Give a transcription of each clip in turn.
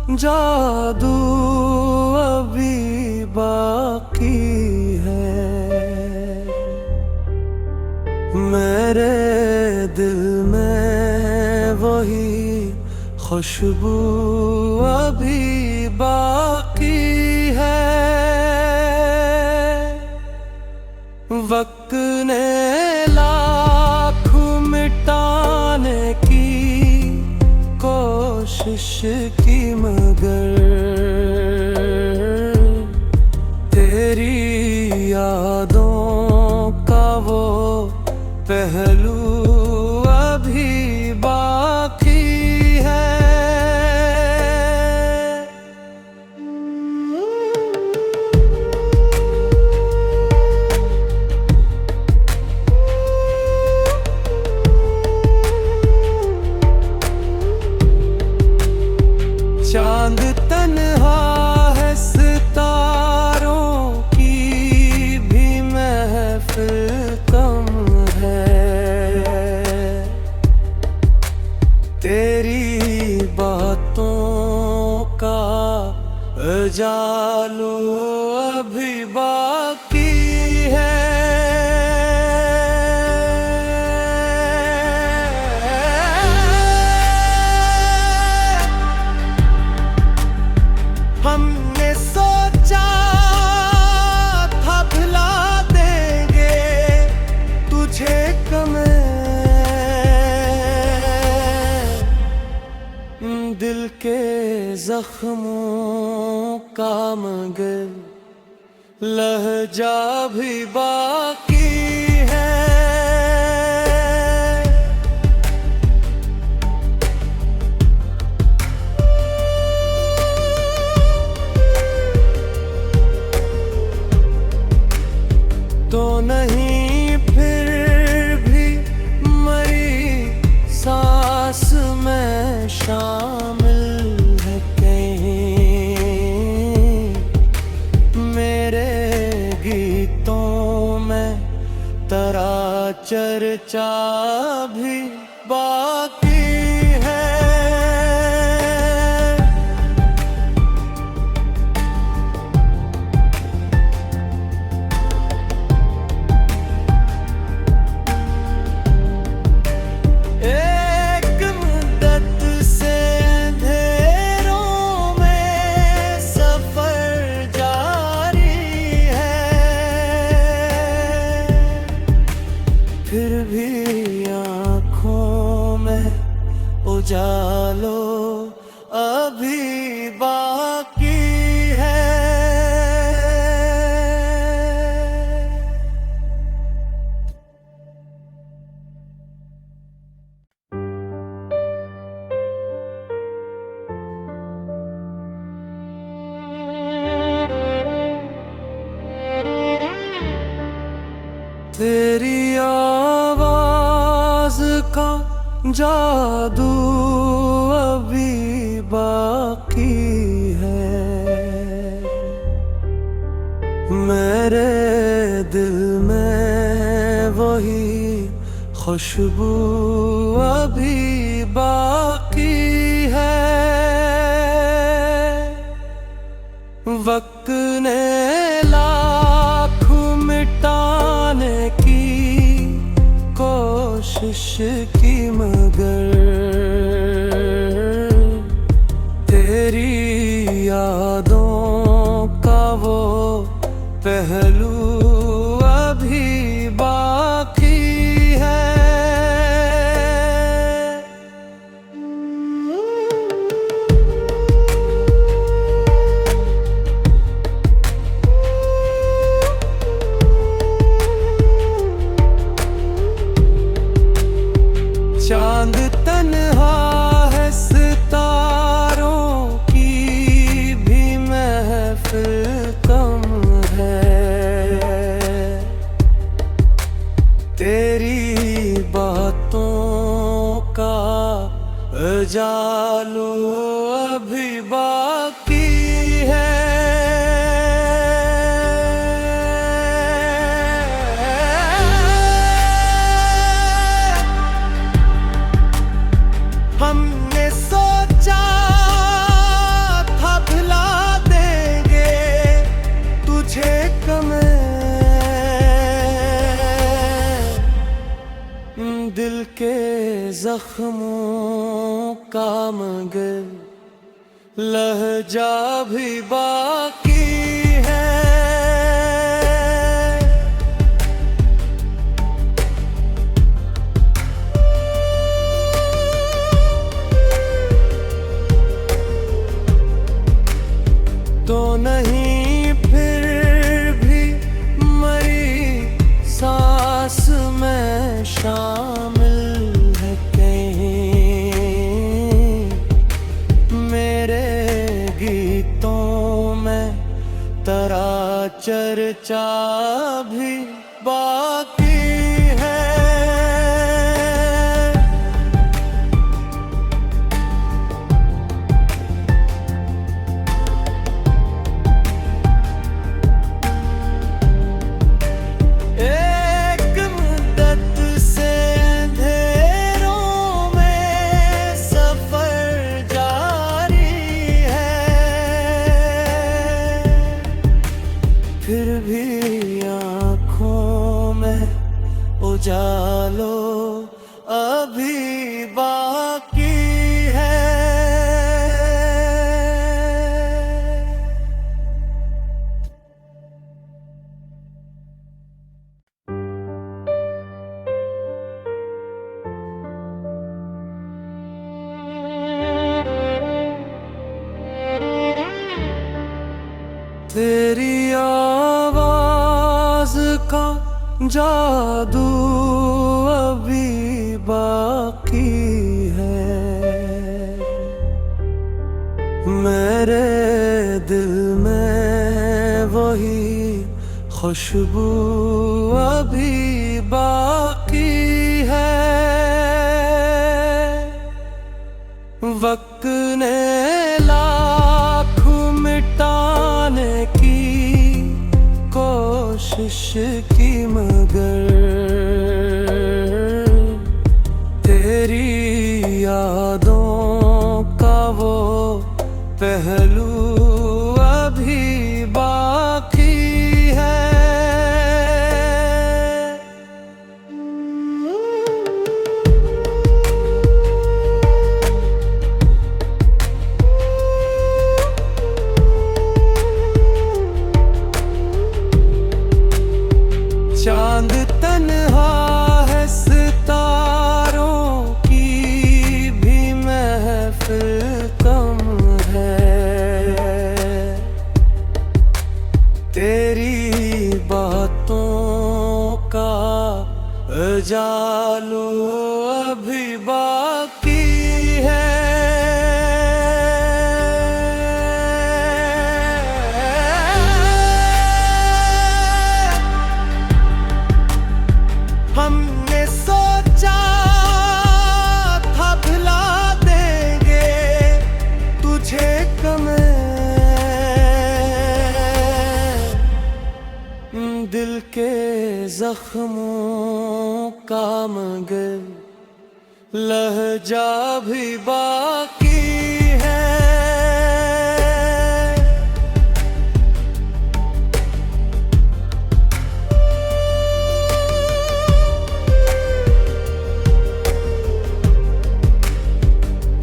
जादू अभी बाकी है। मेरे दिल में वही खुशबू अभी बाकी है। वक्त ने लाख मिटाने की कोशिश की, मगर तेरी यादों का वो पहलू अभी बाकी है। चांद तन्हा है, सितारों की भी महफिल कम है। तेरी बातों का जालू अभी बाकी है। हमने सोचा था भुला देंगे तुझे कमे, दिल के जख्मों का मगर लहजा भी बाकी है। तो नहीं फिर भी मरी सांस में शामिल है कहीं मेरे गीतों में तेरा चर्चा भी बाकी है। फिर भी आँखों में उजालो अभी बाकी है। तेरी आवाज का जादू अभी बाकी है। मेरे दिल में वही खुशबू अभी बाकी है। वक्त ने लाख मिटाने की कोशिश की, मगर तेरी यादों का वो पहलू अभी बाकी है। चांद तन्हा है, सितारों की भी महफिल कम है। तेरी बातों का जालू अभी बाकी है। हमने सोचा जख्मों का मगर लहजा भी बाकी है। तो नहीं फिर भी मरी सांस में शामिल है कहीं मेरे गीतों में तेरा चर्चा भी बाकी है। फिर भी आँखों में उजालो अभी बाकी है। तेरी आवाज का जादू अभी बाकी है। मेरे दिल में वही खुशबू अभी बाकी है। वक्त ने लाख मिटाने की कोशिश की मगर तेरी यादों का वो पहलू अभी बाकी है। चांद तन्हा है सितारों की भी महफिल कम है। तेरी बातों का जालू अभी बाकी है। हमने सोचा था भुला देंगे तुझे कमे दिल के जख्मों का मगर लहजा भी बाकी है।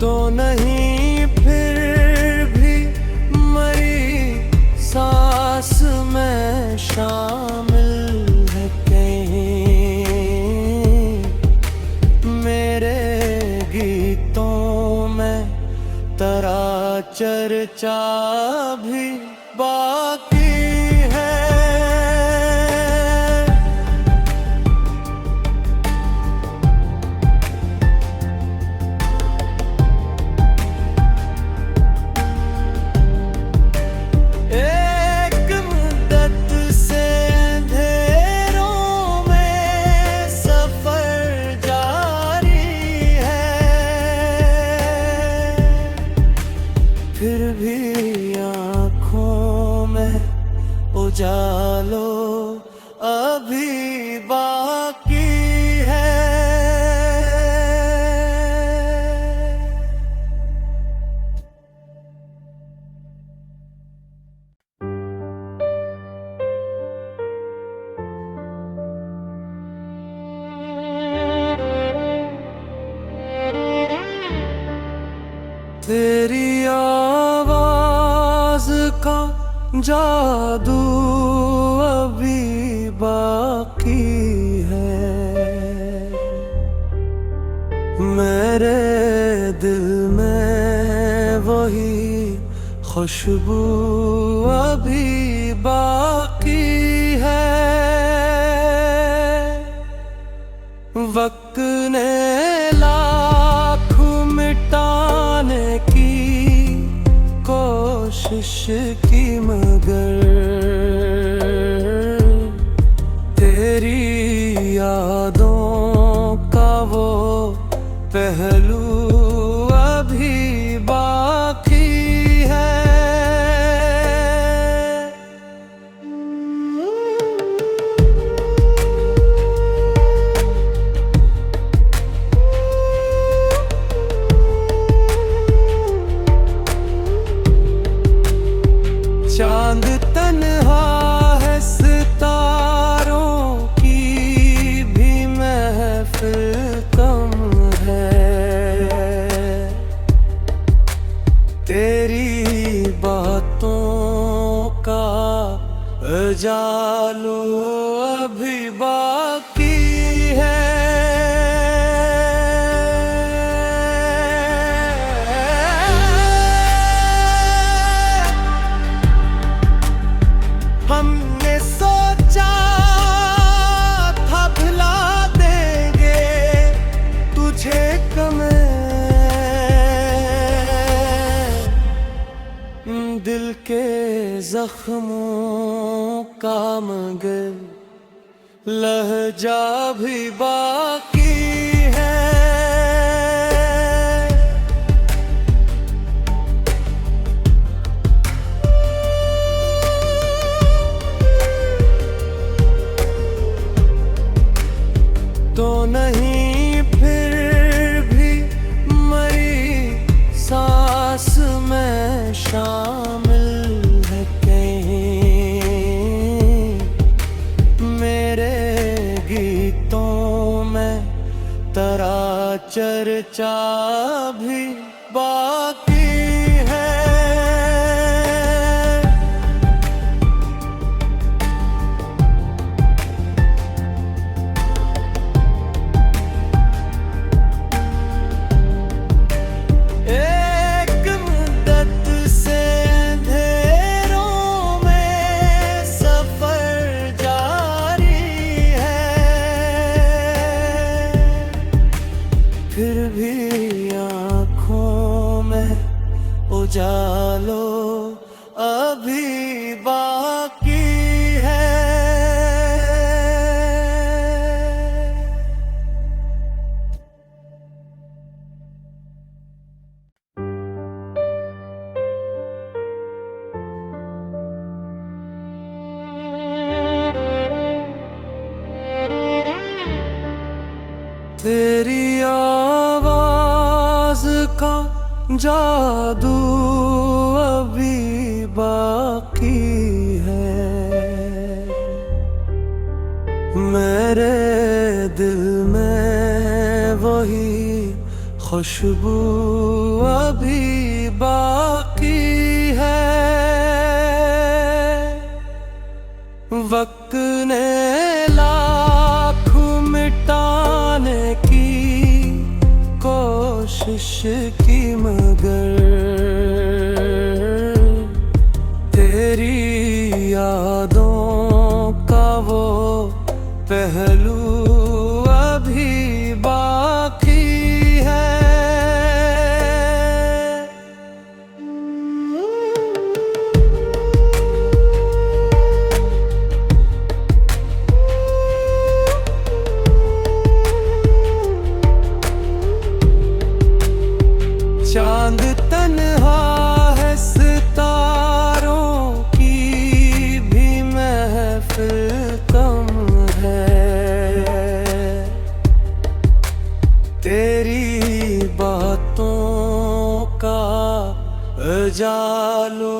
तो नहीं फिर भी मरी सांस में शामिल है कहीं मेरे गीतों में तेरा चर्चा भी बाकी है। फिर भी आँखों में उजालो अभी बाकी है। जादू अभी बाकी है। मेरे दिल में वही खुशबू अभी बाकी है। वक्त ने लाख मिटाने की कोशिश की, मगर तेरी यादों का वो पहलू अभी बाकी है। चांद तन्हा है, सितारों की भी महफिल कम है। तेरी बातों का जालू अभी बाकी है। हमने सोचा था भुला देंगे तुझे कमे, दिल के जख्मों का मगर लहजा भी बाकी है। तो नहीं फिर भी मरी सांस में शामिल है कहीं। मेरे गीतों में तेरा चर्चा भी बाकी है। फिर भी आँखों में उजालो अभी बाकी है। तेरी आवाज का जादू अभी बाकी है। मेरे दिल में वही खुशबू अभी बाकी है। वक्त ने लाख मिटाने की कोशिश की, मगर तेरी यादों का वो पहलू अभी बाकी है। चांद तन्हा है, सितारों की भी महफिल कम है। तेरी बातों का जालू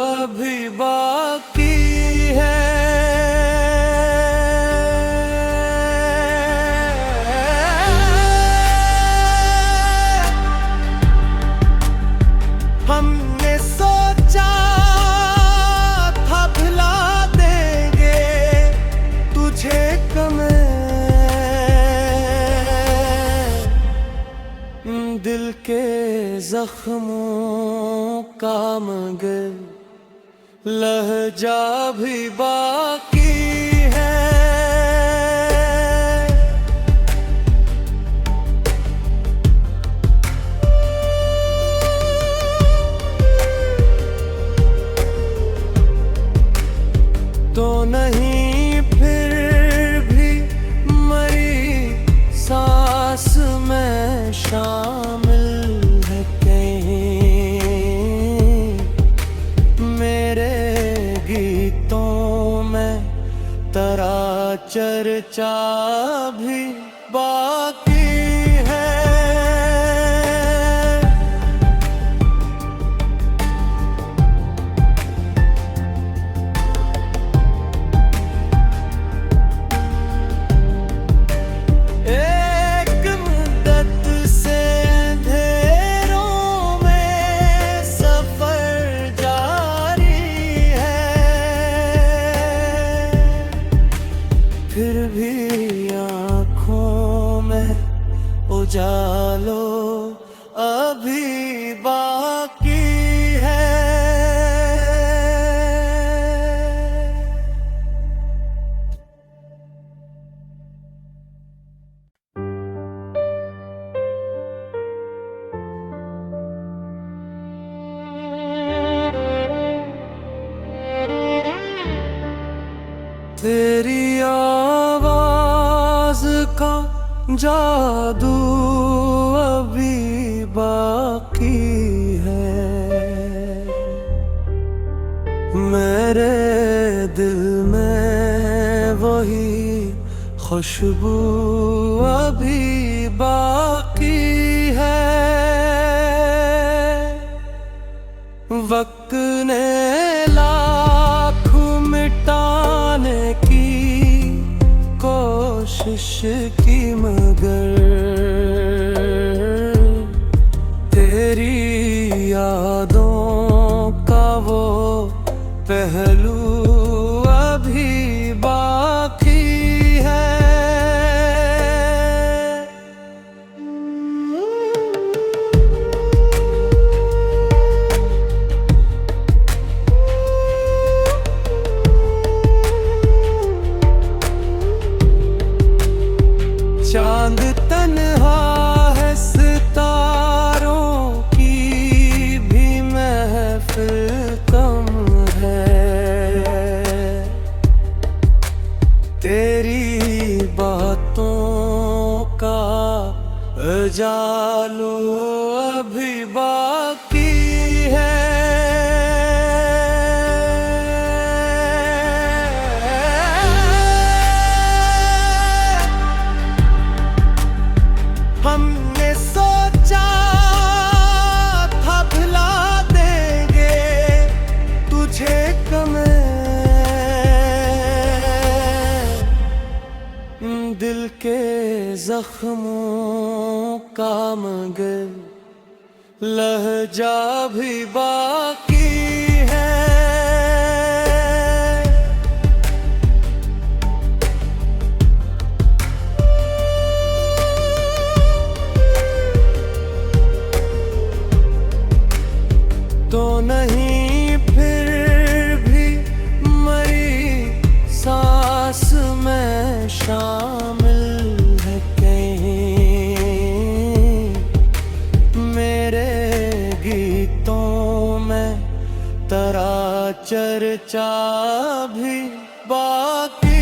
अभी बाकी है। हमने सोचा जख्मों का मगर लहजा भी बाकी है। तो नहीं फिर भी मरी सांस में शामिल है कहीं मेरे गीतों में तेरा चर्चा भी बाकी है। फिर भी आँखों में उजालों अभी बाकी है। तेरी आवाज का जादू अभी बाकी है। मेरे दिल में वही खुशबू अभी बाकी है। वक्त ने लाख मिटाने की कोशिश की मगर तेरी यादों का वो पहलू अभी बाकी है। चांद तन्हा है सितारों की भी महफिल कम है। तेरी बातों का जालू अभी बाकी है। हमने सोचा था भुला देंगे तुझे कमे दिल के जख्मों का मगर लहजा भी बाकी है। तो नहीं फिर भी मरी सांस में शामिल है कहीं मेरे गीतों में तेरा चर्चा भी बाकी